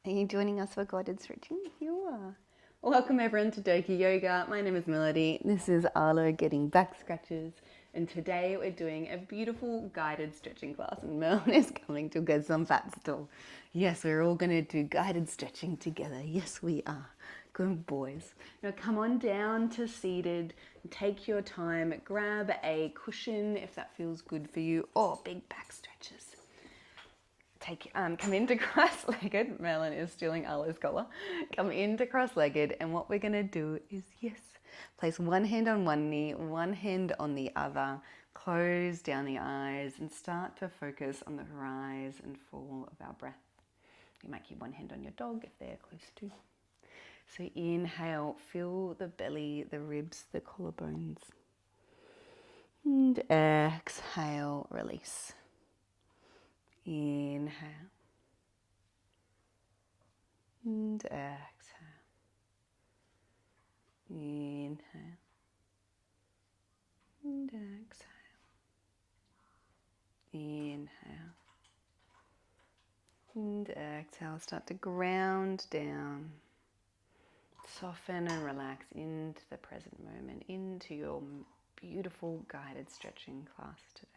Are you joining us for guided stretching? You are. Welcome everyone to Doga Yoga. My name is Melody. This is Arlo getting back scratches. And today we're doing a beautiful guided stretching class. And Mel is coming to get some fat still. Yes, we're all going to do guided stretching together. Yes, we are. Good boys. Now come on down to seated. Take your time. Grab a cushion if that feels good for you. Or big back stretches. Come into cross-legged. Melon is stealing Arlo's collar. Come into cross-legged, and what we're going to do is, place one hand on one knee, one hand on the other, close down the eyes, and start to focus on the rise and fall of our breath. You might keep one hand on your dog if they're close to. So inhale, feel the belly, the ribs, the collarbones. And exhale, release. Inhale and exhale. Inhale and exhale. Inhale and exhale. Start to ground down. Soften and relax into the present moment, into your beautiful guided stretching class today.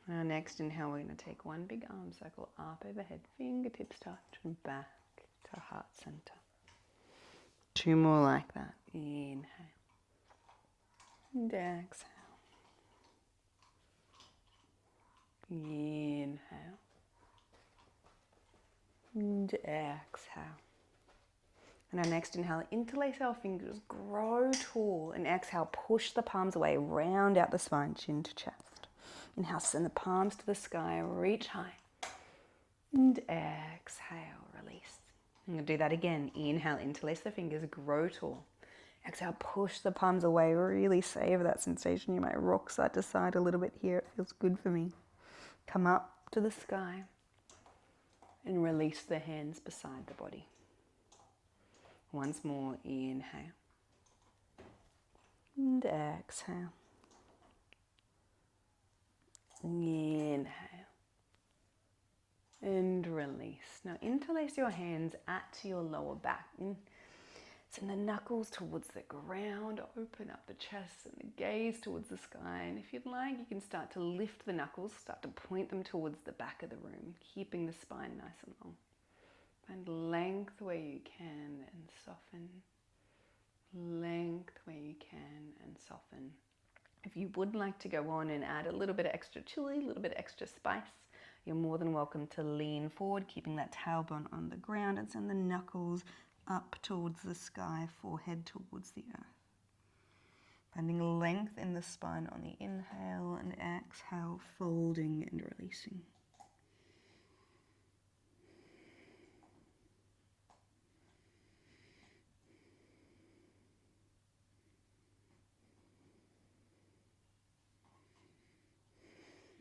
Now next inhale, we're going to take one big arm circle up overhead, fingertips touch and back to heart center. Two more like that. Inhale and exhale. Inhale and exhale. And our next inhale, interlace our fingers, grow tall, and exhale, push the palms away, round out the spine, chin to chest. Inhale, send the palms to the sky, reach high. And exhale, release. I'm going to do that again. Inhale, interlace the fingers, grow tall. Exhale, push the palms away, really savor that sensation. You might rock side to side a little bit here. It feels good for me. Come up to the sky and release the hands beside the body. Once more, inhale. And exhale. Inhale and release. Now interlace your hands at your lower back. Send the knuckles towards the ground, open up the chest and the gaze towards the sky. And if you'd like, you can start to lift the knuckles, start to point them towards the back of the room, keeping the spine nice and long. Find length where you can and soften. Length where you can and soften. If you would like to go on and add a little bit of extra chili, a little bit of extra spice, you're more than welcome to lean forward, keeping that tailbone on the ground and send the knuckles up towards the sky, forehead towards the earth. Finding length in the spine on the inhale and exhale, folding and releasing.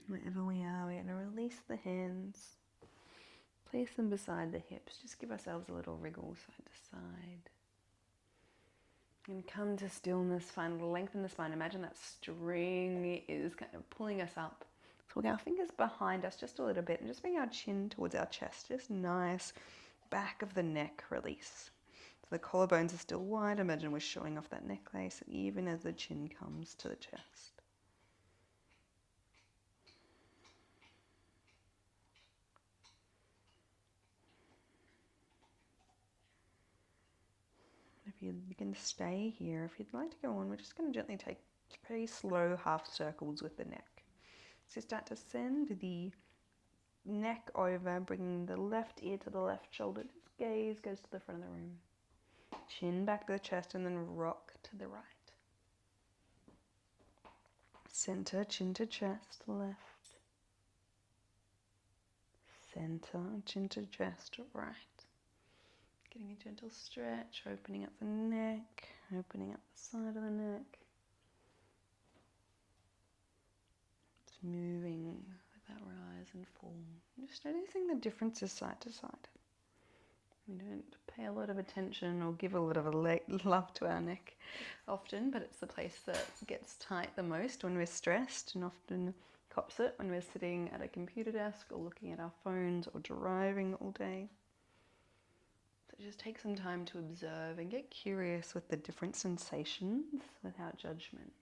Wherever we are, we're going to release the hands, place them beside the hips, just give ourselves a little wriggle side to side. And come to stillness, find length in the spine. Imagine that string is kind of pulling us up. So we'll get our fingers behind us just a little bit and just bring our chin towards our chest, just nice back of the neck release. So the collarbones are still wide. Imagine we're showing off that necklace even as the chin comes to the chest. If you can stay here, if you'd like to go on, we're just going to gently take very slow half circles with the neck. So start to send the neck over, bringing the left ear to the left shoulder. Just gaze goes to the front of the room. Chin back to the chest and then rock to the right. Center, chin to chest, left. Center, chin to chest, right. Getting a gentle stretch, opening up the neck, opening up the side of the neck. Just moving with that rise and fall. Just noticing the differences side to side. We don't pay a lot of attention or give a lot of love to our neck often, but it's the place that gets tight the most when we're stressed, and often cops it when we're sitting at a computer desk or looking at our phones or driving all day. So just take some time to observe and get curious with the different sensations without judgment.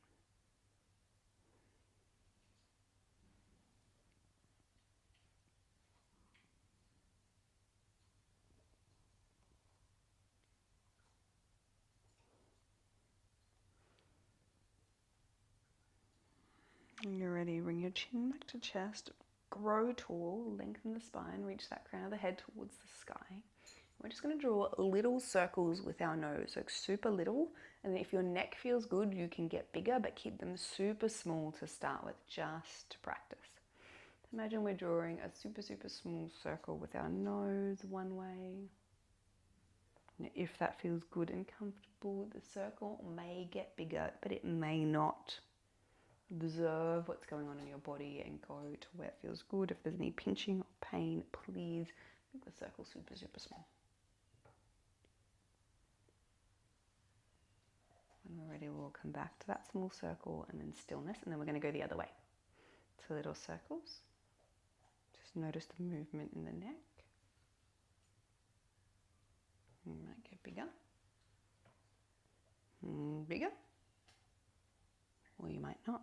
When you're ready, bring your chin back to chest, grow tall, lengthen the spine, reach that crown of the head towards the sky. We're just going to draw little circles with our nose, so super little, and if your neck feels good, you can get bigger, but keep them super small to start with, just to practice. Imagine we're drawing a super small circle with our nose one way. Now, if that feels good and comfortable, the circle may get bigger, but it may not. Observe what's going on in your body and go to where it feels good. If there's any pinching or pain, please make the circle super small. When we're ready, we'll come back to that small circle and then stillness, and then we're going to go the other way. So little circles. Just notice the movement in the neck. You might get bigger. Bigger. Or you might not.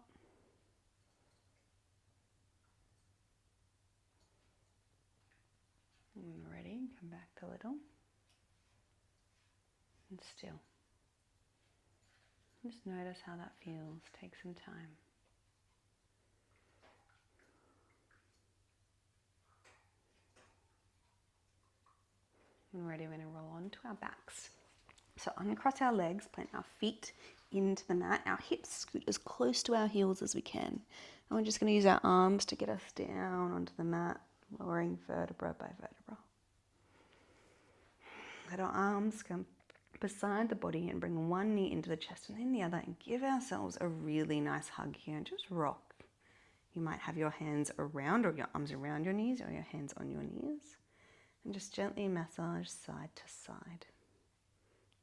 When we're ready, come back to little. And still. Just notice how that feels. Take some time. When we're ready, we're going to roll onto our backs. So uncross our legs, plant our feet into the mat. Our hips scoot as close to our heels as we can. And we're just going to use our arms to get us down onto the mat, lowering vertebra by vertebra. Let our arms come beside the body and bring one knee into the chest and then the other, and give ourselves a really nice hug here and just rock. You might have your hands around or your arms around your knees or your hands on your knees, and just gently massage side to side.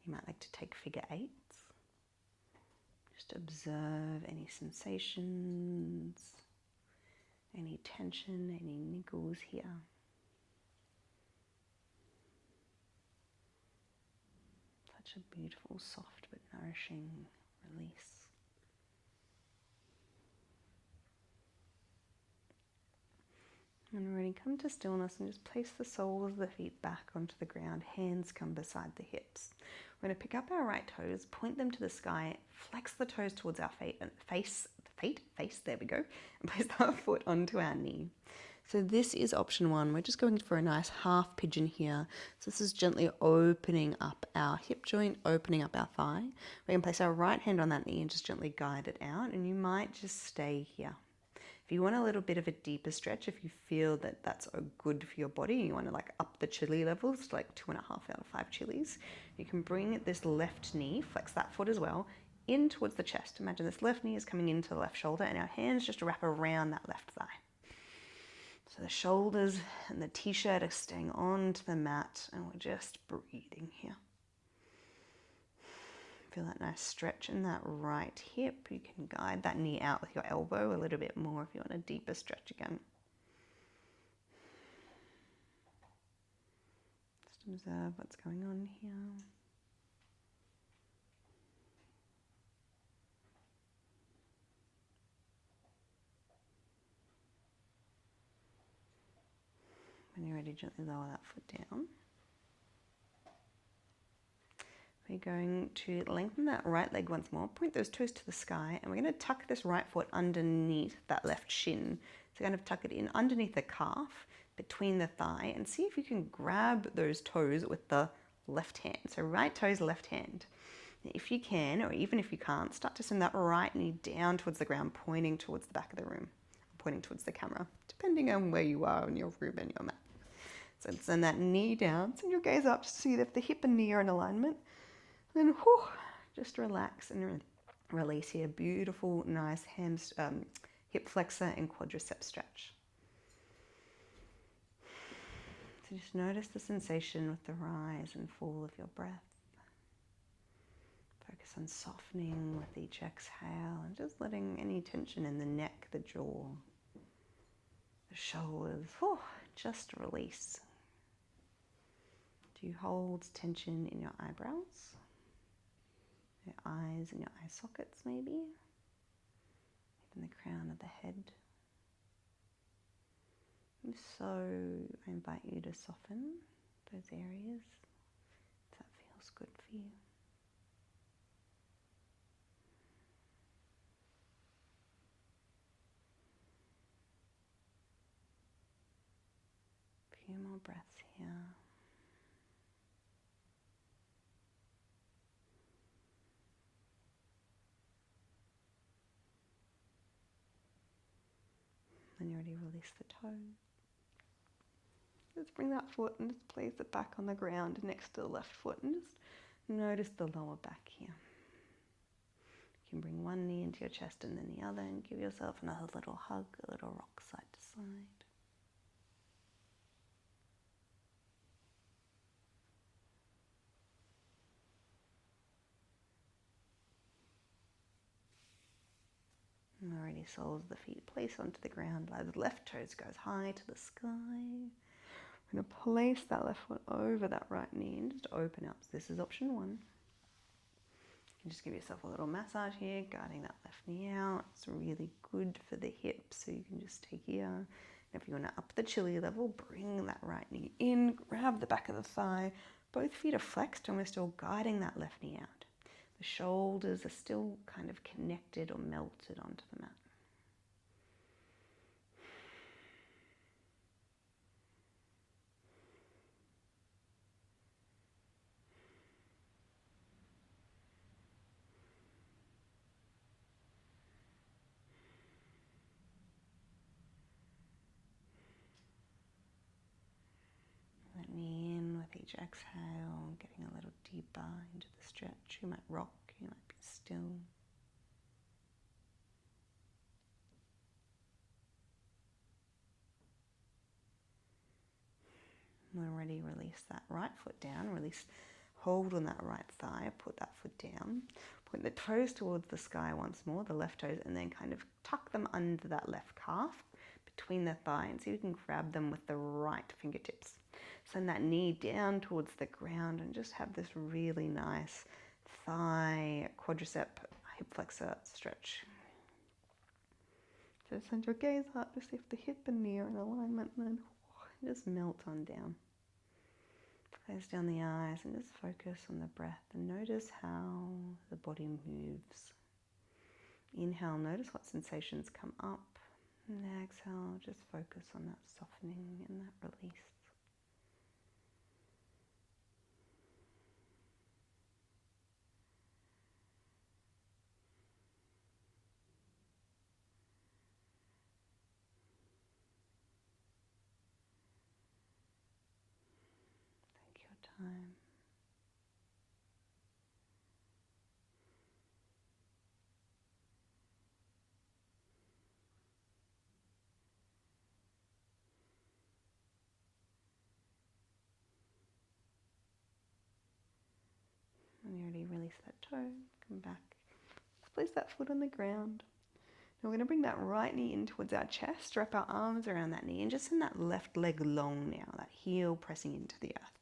You might like to take figure eights. Just observe any sensations, any tension, any niggles here. Such a beautiful, soft but nourishing release. And we're ready, come to stillness and just place the soles of the feet back onto the ground. Hands come beside the hips. We're going to pick up our right toes, point them to the sky, flex the toes towards our face, there we go, and place our foot onto our knee. So this is option one. We're just going for a nice half pigeon here. So this is gently opening up our hip joint, opening up our thigh. We can place our right hand on that knee and just gently guide it out, and you might just stay here. If you want a little bit of a deeper stretch, if you feel that that's good for your body, you want to like up the chili levels, like 2.5 out of 5 chilies, you can bring this left knee, flex that foot as well, in towards the chest. Imagine this left knee is coming into the left shoulder and our hands just wrap around that left thigh. So the shoulders and the t-shirt are staying onto the mat and we're just breathing here. Feel that nice stretch in that right hip. You can guide that knee out with your elbow a little bit more if you want a deeper stretch again. Just observe what's going on here. When you're ready, gently lower that foot down. We're going to lengthen that right leg once more, point those toes to the sky, and we're going to tuck this right foot underneath that left shin. So kind of tuck it in underneath the calf, between the thigh, and see if you can grab those toes with the left hand. So right toes, left hand. If you can, or even if you can't, start to send that right knee down towards the ground, pointing towards the back of the room, pointing towards the camera, depending on where you are in your room and your mat. So send that knee down, send your gaze up to see if the hip and knee are in alignment. Then just relax and release here. Beautiful, nice hip flexor and quadricep stretch. So Just notice the sensation with the rise and fall of your breath. Focus on softening with each exhale and just letting any tension in the neck, the jaw, the shoulders, just release. Do you hold tension in your eyebrows, your eyes and your eye sockets maybe, even the crown of the head? If so, I invite you to soften those areas if that feels good for you. A few more breaths here. When you're ready, release the toes. Just bring that foot and just place it back on the ground next to the left foot and just notice the lower back here. You can bring one knee into your chest and then the other and give yourself another little hug, a little rock side to side. And already soles of the feet place onto the ground. The left toes goes high to the sky. We're going to place that left foot over that right knee and just open up. So this is option one. You can just give yourself a little massage here, guiding that left knee out. It's really good for the hips, so you can just take here. And if you want to up the chili level, bring that right knee in, grab the back of the thigh. Both feet are flexed and we're still guiding that left knee out. The shoulders are still kind of connected or melted onto the mat. Let me in with each exhale, getting a little deeper into the stretch. You might rock, you might be still. When ready, release that right foot down, hold on that right thigh, put that foot down, point the toes towards the sky once more, the left toes, and then kind of tuck them under that left calf between the thigh and see if you can grab them with the right fingertips. Send that knee down towards the ground and just have this really nice thigh, quadricep, hip flexor stretch. Just send your gaze up to see if the hip and knee are in alignment and then just melt on down. Close down the eyes and just focus on the breath and notice how the body moves. Inhale, notice what sensations come up. And exhale, just focus on that softening and that release. Take your time. When you're ready, release that toe, come back. Let's place that foot on the ground. Now we're going to bring that right knee in towards our chest, wrap our arms around that knee and just send that left leg long now, that heel pressing into the earth.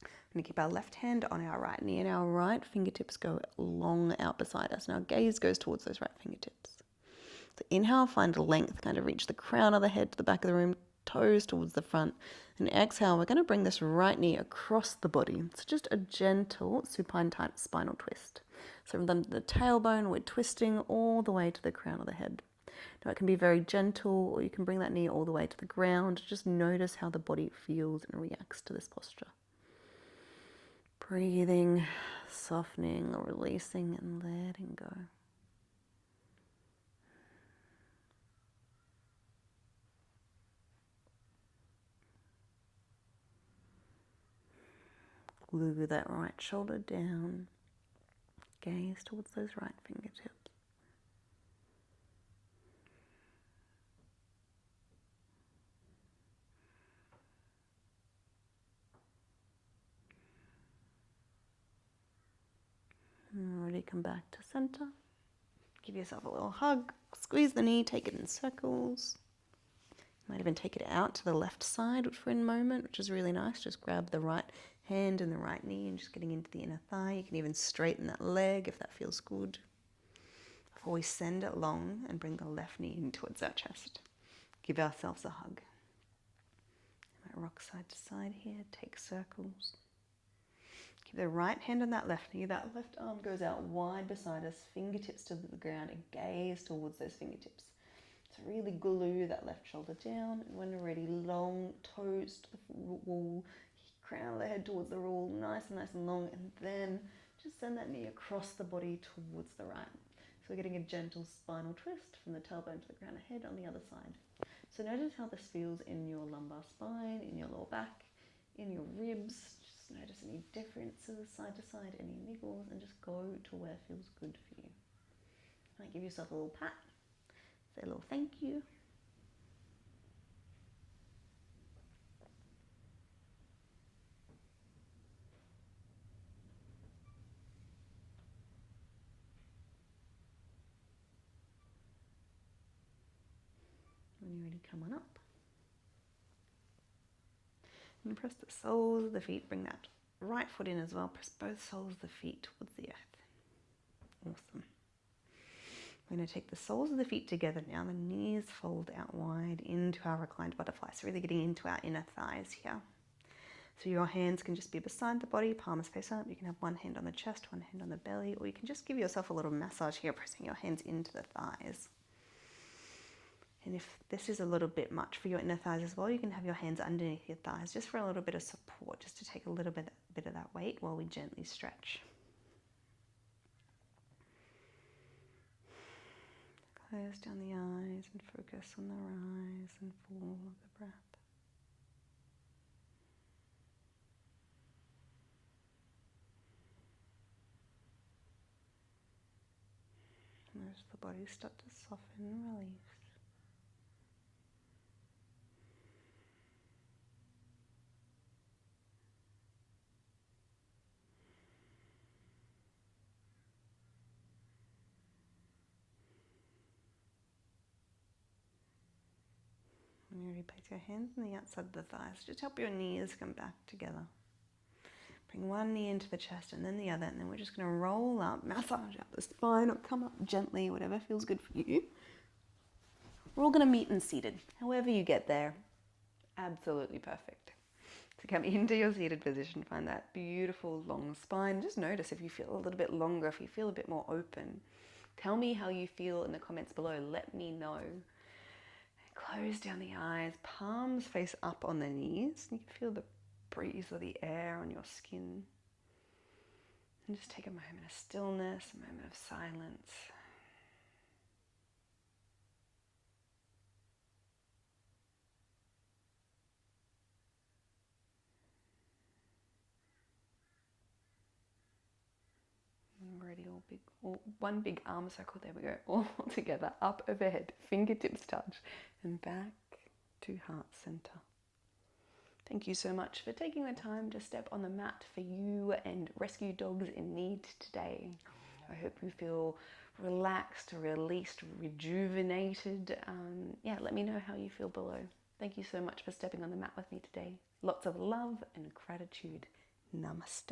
We're going to keep our left hand on our right knee and our right fingertips go long out beside us and our gaze goes towards those right fingertips. So inhale, find length, kind of reach the crown of the head to the back of the room, toes towards the front. And exhale, we're going to bring this right knee across the body. So just a gentle supine type spinal twist. So from the tailbone, we're twisting all the way to the crown of the head. Now it can be very gentle, or you can bring that knee all the way to the ground. Just notice how the body feels and reacts to this posture. Breathing, softening, releasing, and letting go. Glue that right shoulder down. Gaze towards those right fingertips. body come back to center. Give yourself a little hug, squeeze the knee, take it in circles. You might even take it out to the left side for a moment, which is really nice. Just grab the right hand and the right knee and just getting into the inner thigh. You can even straighten that leg if that feels good. Before we send it long and bring the left knee in towards our chest. Give ourselves a hug. You might rock side to side here, take circles. Keep the right hand on that left knee. That left arm goes out wide beside us, fingertips to the ground, and gaze towards those fingertips. So really glue that left shoulder down, and when you're ready, long toes to the wall, crown of the head towards the wall, nice and long, and then just send that knee across the body towards the right. So we're getting a gentle spinal twist from the tailbone to the crown of the head on the other side. So notice how this feels in your lumbar spine, in your lower back, in your ribs. Just notice any differences side to side, any niggles, and just go to where feels good for you. Might give yourself a little pat, say a little thank you. When you're ready, come on up. And press the soles of the feet, bring that right foot in as well. Press both soles of the feet towards the earth. Awesome. We're going to take the soles of the feet together now. The knees fold out wide into our reclined butterfly. So really getting into our inner thighs here. So your hands can just be beside the body, palms face up. You can have one hand on the chest, one hand on the belly, or you can just give yourself a little massage here, pressing your hands into the thighs. And if this is a little bit much for your inner thighs as well, you can have your hands underneath your thighs just for a little bit of support, just to take a little bit of that weight while we gently stretch. Close down the eyes and focus on the rise and fall of the breath. Notice the body start to soften and release. When you place your hands on the outside of the thighs, just help your knees come back together. Bring one knee into the chest and then the other, and then we're just going to roll up, massage out the spine, or come up gently, whatever feels good for you. We're all going to meet in seated. However you get there, absolutely perfect. So come into your seated position, find that beautiful long spine. Just notice if you feel a little bit longer, if you feel a bit more open. Tell me how you feel in the comments below. Let me know. Close down the eyes, palms face up on the knees. You can feel the breeze of the air on your skin. And just take a moment of stillness, a moment of silence. And ready, one big arm circle, there we go, all together, up overhead, fingertips touch, and back to heart center. Thank you so much for taking the time to step on the mat for you and rescue dogs in need today. I hope you feel relaxed, released, rejuvenated. Let me know how you feel below. Thank you so much for stepping on the mat with me today. Lots of love and gratitude. Namaste.